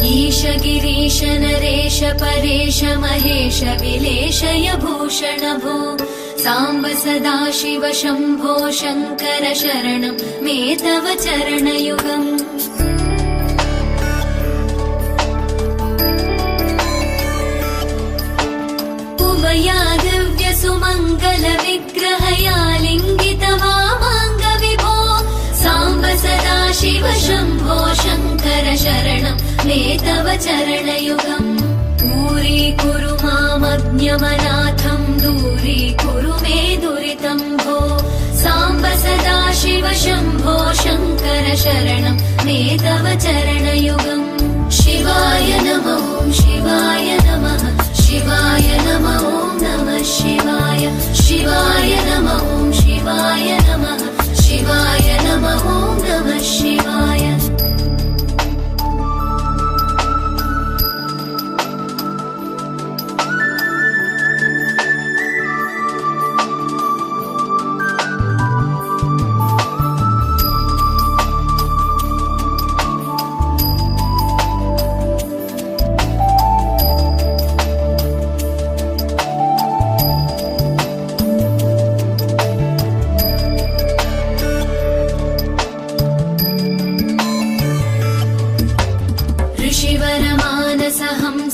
ईश गिरीश नरेश परेश महेश विलेशय भूषण भो साम्ब सदाशिव शम्भो शङ्कर शरणं मे तव चरणयुगम् उमया दिव्य सुमङ्गल विग्रहया लिङ्गित वामाङ्ग विभो साम्ब सदाशिव शम्भो शङ्कर शरणं मे तव चरणयुगम् दूरीकुरु मामज्ञमनाथं दूरीकुरु मे दुरितं भो साम्ब सदाशिव शम्भो शङ्कर शरणं मे तव चरणयुगम् शिवाय नमः शिवाय नमः शिवाय नमः नमः शिवाय शिवाय नमः शिवाय नमः शिवाय नमः नमः शिवाय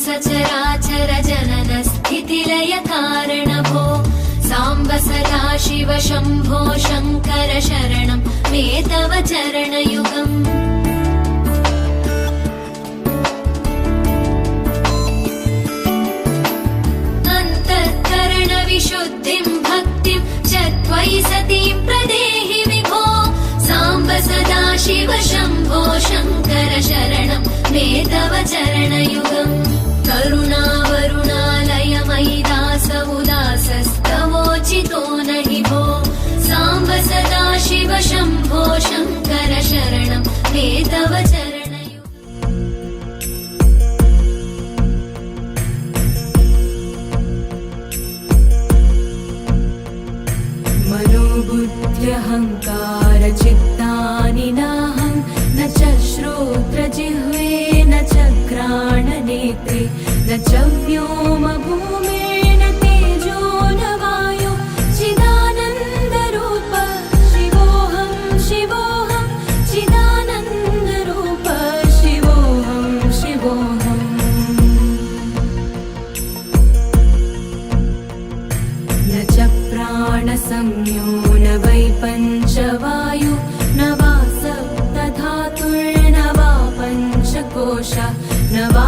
सचराचर जनन स्थितिलय कारण भो साम्ब सदाशिव शम्भो शङ्कर शरणं मे तव चरणयुगम् अन्तःकरण विशुद्धिं भक्तिं च त्वयि सतीं प्रदेहि विभो साम्ब सदाशिव शम्भो शङ्कर शरणं मे तव चरणयुगम् करुणावरुणालय मयि दास उदासस्तवोचितो नहि भो साम्ब सदाशिव शम्भो शङ्कर शरणं मे तव मनोबुद्ध्यहङ्कार चित्तानि नाहं न च श्रोत्रजिह्वे न च घ्राणनेत्रे न च व्योमभूमेन तेजो न वायो चिदानन्दरूप शिवोऽहं शिवोऽहं चिदानन्दरूप शिवोऽहं शिवोऽहम् न च प्राणसंज्ञो न वै पञ्चवायु न वा सप्तधातुर्न वा पञ्चकोश न वा